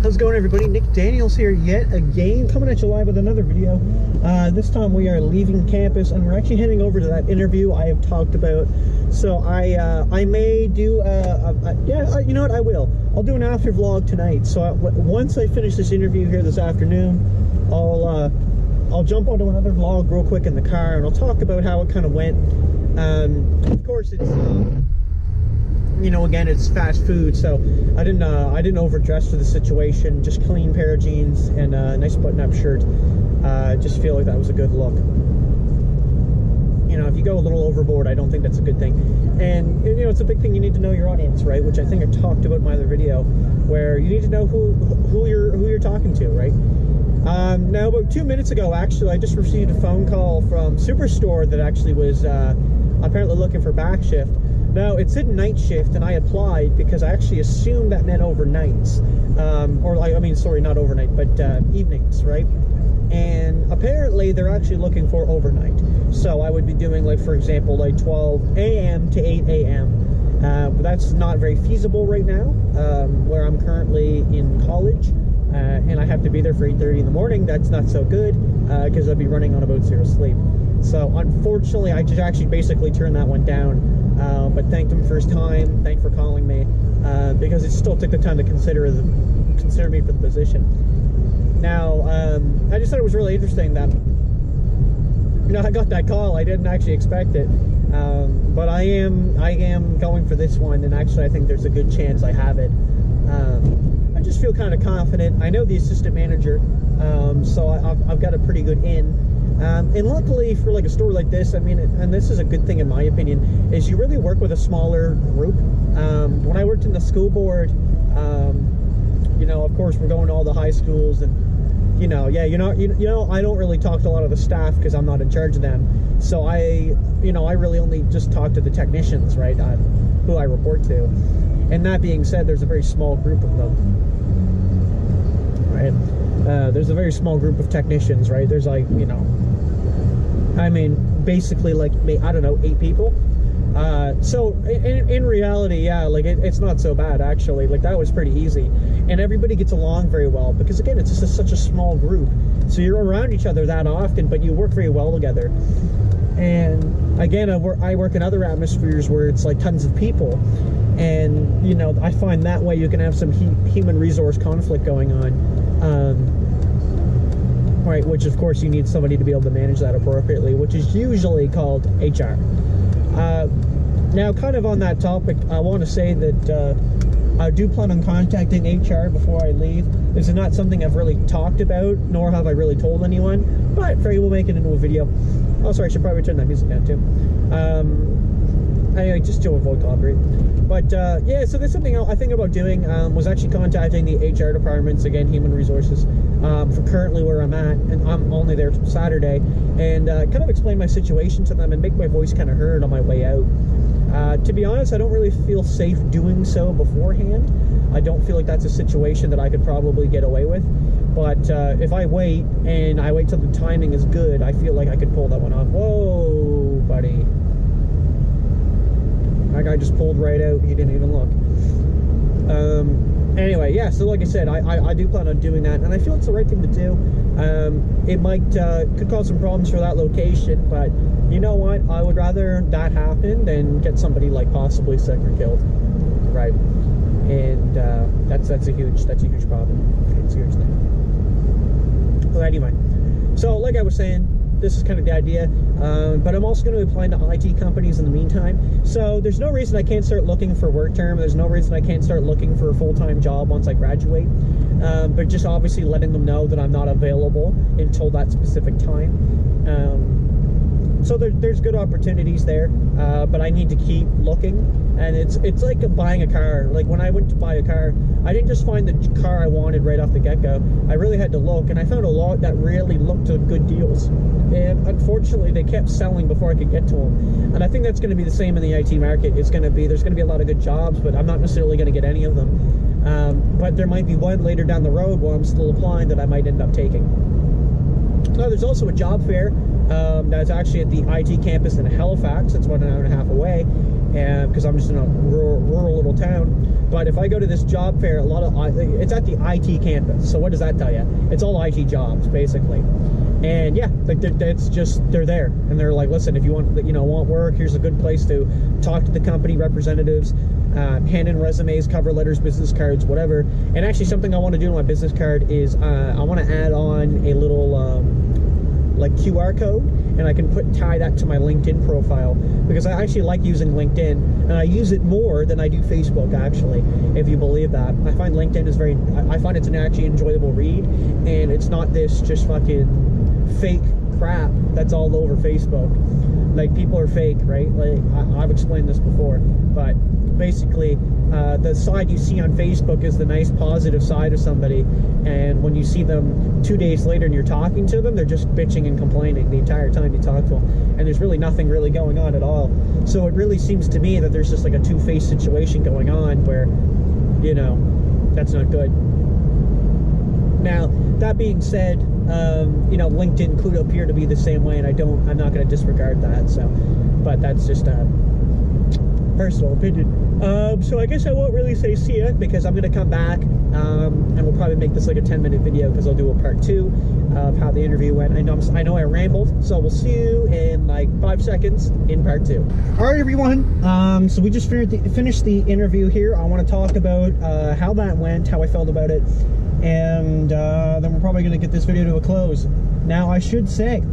How's it going, everybody? Nick Daniels here yet again, coming at you live with another video. This time we are leaving campus and we're actually heading over to that interview I have talked about. So I may do you know what, I will. I'll do an after vlog tonight. So once I finish this interview here this afternoon, I'll jump onto another vlog real quick in the car and I'll talk about how it kind of went. Of course, it's you know, again, it's fast food, so I didn't overdress for the situation. Just clean pair of jeans and a nice button-up shirt. Just feel like that was a good look. You know, if you go a little overboard, I don't think that's a good thing. And you know, it's a big thing. You need to know your audience, right? Which I think I talked about in my other video, where you need to know who you're talking to, right? Now, about 2 minutes ago, actually, I just received a phone call from Superstore that actually was apparently looking for back shift. Now, it said night shift, and I applied because I actually assumed that meant overnights. I mean, sorry, not overnight, but evenings, right? And apparently, they're actually looking for overnight. So I would be doing, like, for example, like 12 a.m. to 8 a.m. But that's not very feasible right now, where I'm currently in college. And I have to be there for 8:30 in the morning. That's not so good, because I'll be running on about zero sleep. So, unfortunately, I just actually basically turned that one down. But thanked him for his time. Thanks for calling me, because it still took the time to consider me for the position. Now, I just thought it was really interesting that, you know, I got that call. I didn't actually expect it, but I am going for this one, and actually, I think there's a good chance I have it. I just feel kind of confident. I know the assistant manager, so I've got a pretty good in. And luckily for like a store like this, I mean, and this is a good thing in my opinion, is you really work with a smaller group. When I worked in the school board, you know, of course we're going to all the high schools, and you know, yeah, you know, I don't really talk to a lot of the staff because I'm not in charge of them. So I really only just talk to the technicians, right, who I report to. And that being said, there's a very small group of them, right? There's a very small group of technicians, right? There's like, you know, I mean, basically like, I don't know, 8 people. So in reality, yeah, like it's not so bad actually. Like that was pretty easy, and everybody gets along very well because again, it's just such a small group. So you're around each other that often, but you work very well together. And again, I work in other atmospheres where it's like tons of people, and you know, I find that way you can have some human resource conflict going on. Right, which of course you need somebody to be able to manage that appropriately, which is usually called HR. Now, kind of on that topic, I want to say that I do plan on contacting HR before I leave. This is not something I've really talked about, nor have I really told anyone, but Freddie will make it into a video. Oh, sorry, I should probably turn that music down too. Anyway, just to avoid copyright. But yeah, so there's something I think about doing, was actually contacting the HR departments, again, human resources, for currently where I'm at, and I'm only there till Saturday, and kind of explain my situation to them and make my voice kind of heard on my way out. To be honest, I don't really feel safe doing so beforehand. I don't feel like that's a situation that I could probably get away with. But if I wait, and I wait till the timing is good, I feel like I could pull that one off. Whoa, buddy. That guy just pulled right out. He didn't even look. Anyway, yeah, so like I said, I do plan on doing that, and I feel it's the right thing to do. It might could cause some problems for that location, but you know what? I would rather that happen than get somebody like possibly sick or killed, right? And that's a huge problem. It's a huge thing. Well, anyway, so like I was saying, this is kind of the idea, but I'm also going to be applying to IT companies in the meantime. So there's no reason I can't start looking for work term. There's no reason I can't start looking for a full-time job once I graduate. But just obviously letting them know that I'm not available until that specific time. So there's good opportunities there, but I need to keep looking. And it's like buying a car. Like when I went to buy a car, I didn't just find the car I wanted right off the get-go. I really had to look, and I found a lot that really looked at good deals. And unfortunately, they kept selling before I could get to them. And I think that's going to be the same in the IT market. There's going to be a lot of good jobs, but I'm not necessarily going to get any of them. But there might be one later down the road while I'm still applying that I might end up taking. Now, there's also a job fair that's actually at the IT campus in Halifax. It's about an hour and a half away, because I'm just in a rural little town. But if I go to this job fair, it's at the IT campus. So what does that tell you? It's all IT jobs, basically. And yeah, like it's just, they're there, and they're like, listen, if you want work, here's a good place to talk to the company representatives, hand in resumes, cover letters, business cards, whatever. And actually, something I want to do on my business card is I want to add on a little like QR code, and I can tie that to my LinkedIn profile, because I actually like using LinkedIn, and I use it more than I do Facebook, actually, if you believe that. I find LinkedIn is I find it's an actually enjoyable read, and it's not this just fucking fake crap that's all over Facebook. Like, people are fake, right? Like, I've explained this before, but basically the side you see on Facebook is the nice positive side of somebody, and when you see them 2 days later and you're talking to them, they're just bitching and complaining the entire time you talk to them, and there's really nothing really going on at all. So it really seems to me that there's just like a two-faced situation going on where, you know, that's not good. Now, that being said, you know, LinkedIn could appear to be the same way, and I'm not going to disregard that. So, but that's just a personal opinion. So I guess I won't really say see ya, because I'm going to come back, and we'll probably make this like a 10-minute video, because I'll do a part 2 of how the interview went. I know I rambled, so we'll see you in like 5 seconds in part 2. All right, everyone. So we just finished the interview here. I want to talk about how that went, how I felt about it, and then we're probably going to get this video to a close. Now, I should say,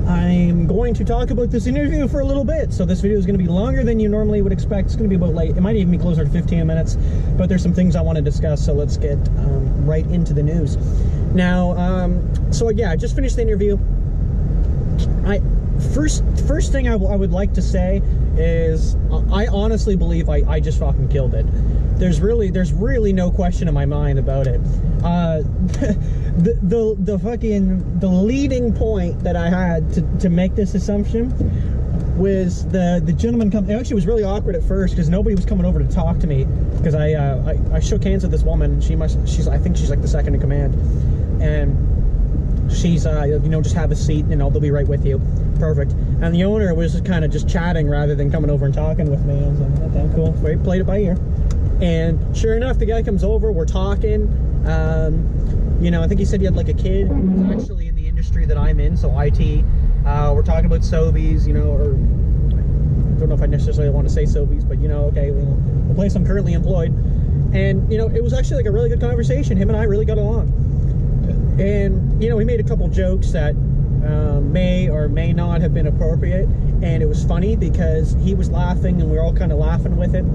I'm going to talk about this interview for a little bit, so this video is going to be longer than you normally would expect. It's going to be about it might even be closer to 15 minutes, but there's some things I want to discuss, so let's get right into the news. Now, so yeah, I just finished the interview. First thing I would like to say is I honestly believe I just fucking killed it. There's really no question in my mind about it. The leading point that I had to make this assumption was the gentleman come. Actually, it was really awkward at first because nobody was coming over to talk to me, because I shook hands with this woman. I think she's like the second in command, and she's you know, just have a seat, and they'll be right with you. Perfect. And the owner was just kind of just chatting rather than coming over and talking with me. I was like, okay, cool. Right, played it by ear. And sure enough, the guy comes over, we're talking. You know, I think he said he had like a kid who's actually in the industry that I'm in, so IT. We're talking about Sobeys, you know, or I don't know if I necessarily want to say Sobeys, but you know, okay, the place I'm currently employed. And, you know, it was actually like a really good conversation. Him and I really got along. And, you know, he made a couple jokes that may or may not have been appropriate. And it was funny because he was laughing and we were all kind of laughing with it.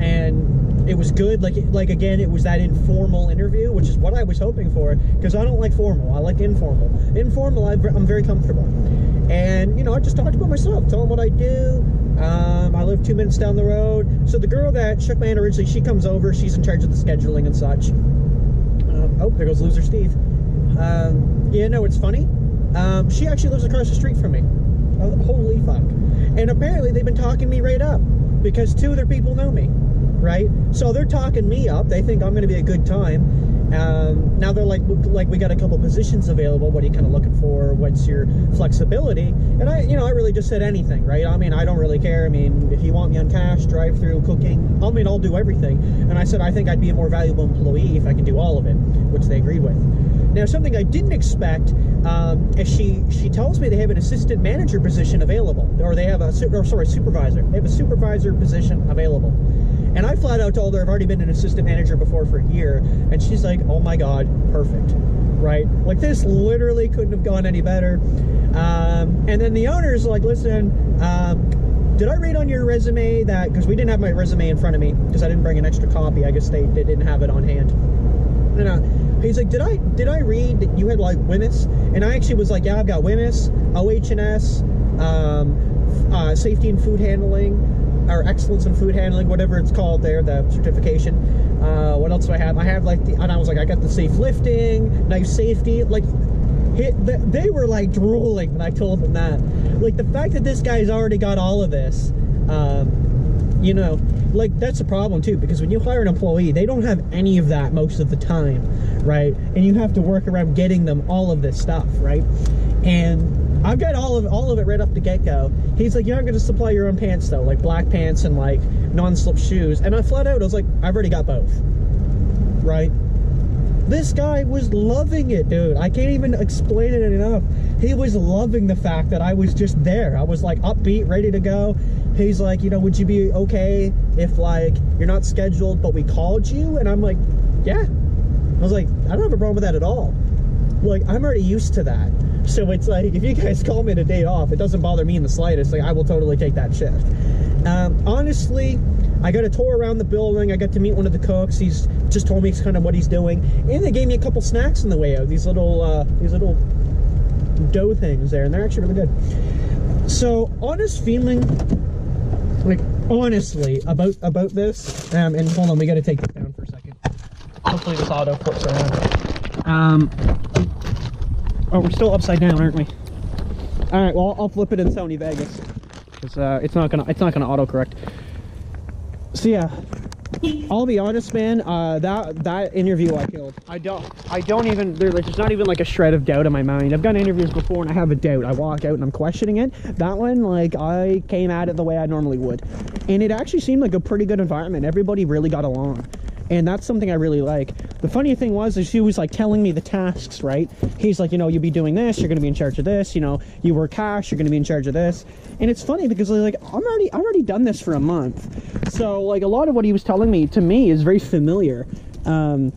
And it was good. Like again, it was that informal interview, which is what I was hoping for, because I don't like formal. I like informal. Informal, I'm very comfortable. And, you know, I just talked about myself, tell him what I do. I live 2 minutes down the road. So the girl that shook my hand originally, she comes over. She's in charge of the scheduling and such. Oh, there goes Loser Steve. Yeah, no, it's funny. She actually lives across the street from me. Oh, holy fuck. And apparently they've been talking me right up, because 2 other people know me, right? So they're talking me up. They think I'm going to be a good time. Now they're like, we got a couple positions available. What are you kind of looking for? What's your flexibility? And I really just said anything, right? I mean, I don't really care. I mean, if you want me on cash, drive-through, cooking, I mean, I'll do everything. And I said, I think I'd be a more valuable employee if I can do all of it, which they agreed with. Now, something I didn't expect is she tells me they have an assistant manager position available, or they have supervisor. They have a supervisor position available. And I flat out told her I've already been an assistant manager before for a year, and she's like, oh my God, perfect, right? Like, this literally couldn't have gone any better. And then the owner's like, listen, did I read on your resume that, because we didn't have my resume in front of me, because I didn't bring an extra copy, I guess they didn't have it on hand. And he's like, did I read that you had like WHMIS? And I actually was like, yeah, I've got WHMIS, OH&S, safety and food handling, or excellence in food handling, whatever it's called there, the certification. What else do I have? I have like and I was like, I got the safe lifting, knife safety. Like, they were like drooling when I told them that. Like, the fact that this guy's already got all of this, you know, like, that's a problem too, because when you hire an employee, they don't have any of that most of the time, right? And you have to work around getting them all of this stuff, right? And I've got all of it right off the get-go. He's like, you're not going to supply your own pants though, like black pants and like non-slip shoes. And I flat out, I was like, I've already got both. Right? This guy was loving it, dude. I can't even explain it enough. He was loving the fact that I was just there. I was like upbeat, ready to go. He's like, you know, would you be okay if like you're not scheduled but we called you? And I'm like, yeah. I was like, I don't have a problem with that at all. Like, I'm already used to that. So it's like, if you guys call me a day off, it doesn't bother me in the slightest. Like, I will totally take that shift. Honestly, I got a tour around the building. I got to meet one of the cooks. He's just told me kind of what he's doing. And they gave me a couple snacks on the way out. These little dough things there, and they're actually really good. So, honest feeling, like, honestly, about this, and hold on, we got to take this down for a second. Hopefully this auto flips around. Oh, we're still upside down, aren't we? All right, well, I'll flip it in Sony Vegas because it's not gonna autocorrect. So yeah, I'll be honest, man. That interview I killed. I don't even. There's not even like a shred of doubt in my mind. I've done interviews before and I have a doubt. I walk out and I'm questioning it. That one, like, I came at it the way I normally would, and it actually seemed like a pretty good environment. Everybody really got along. And that's something I really like. The funny thing was, is he was like telling me the tasks, right? He's like, you know, you'll be doing this, you're gonna be in charge of this, you know, you work cash, you're gonna be in charge of this. And it's funny because like, I've already done this for a month. So like a lot of what he was telling me, to me, is very familiar. You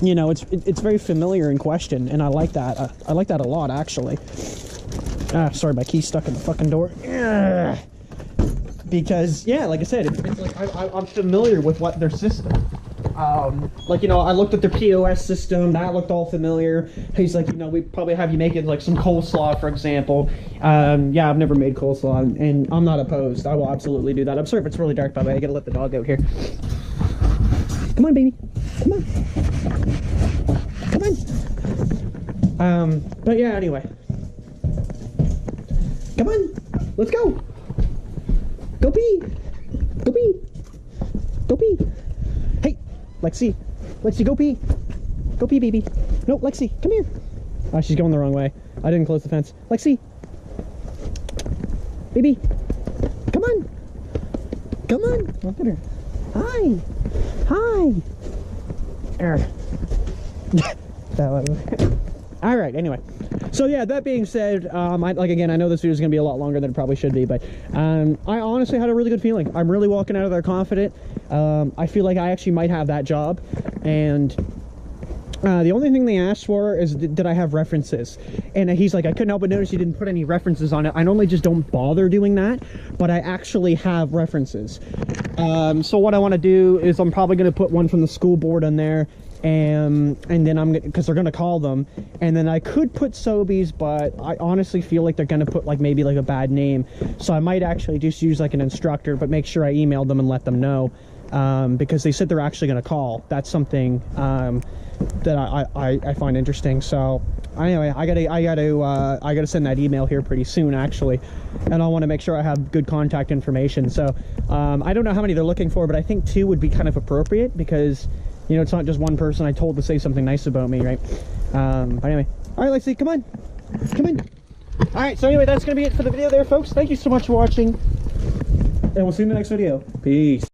know, it's very familiar in question, and I like that. I like that a lot, actually. Sorry, my key's stuck in the fucking door. Because, yeah, like I said, it's like I'm familiar with what their system. Like, you know, I looked at their POS system, that looked all familiar. He's like, you know, we probably have you making like some coleslaw, for example. Yeah, I've never made coleslaw, and I'm not opposed. I will absolutely do that. I'm sorry if it's really dark, by the way. I gotta let the dog out here. Come on, baby. Come on. Come on. But yeah, anyway. Come on. Let's go. Go pee! Go pee! Go pee! Hey! Lexi! Lexi, go pee! Go pee, baby! No, Lexi, come here! Oh, she's going the wrong way. I didn't close the fence. Lexi! Baby! Come on! Come on! Look at her. Hi! Hi! That one. Alright, anyway. So yeah, that being said, like again, I know this video is going to be a lot longer than it probably should be, but I honestly had a really good feeling. I'm really walking out of there confident. I feel like I actually might have that job, and the only thing they asked for is did I have references, and he's like, I couldn't help but notice you didn't put any references on it. I normally just don't bother doing that, but I actually have references. So what I want to do is I'm probably going to put one from the school board on there, and then I'm gonna, because they're gonna call them, and then I could put Sobeys, but I honestly feel like they're gonna put like maybe like a bad name, so I might actually just use like an instructor, but make sure I emailed them and let them know, because they said they're actually gonna call. That's something that I find interesting. So anyway, I gotta send that email here pretty soon, actually, and I want to make sure I have good contact information. So I don't know how many they're looking for, but I think 2 would be kind of appropriate, because you know, it's not just one person I told to say something nice about me, right? But anyway, all right, Lexi, come on. Come in. All right, so anyway, that's going to be it for the video there, folks. Thank you so much for watching, and we'll see you in the next video. Peace.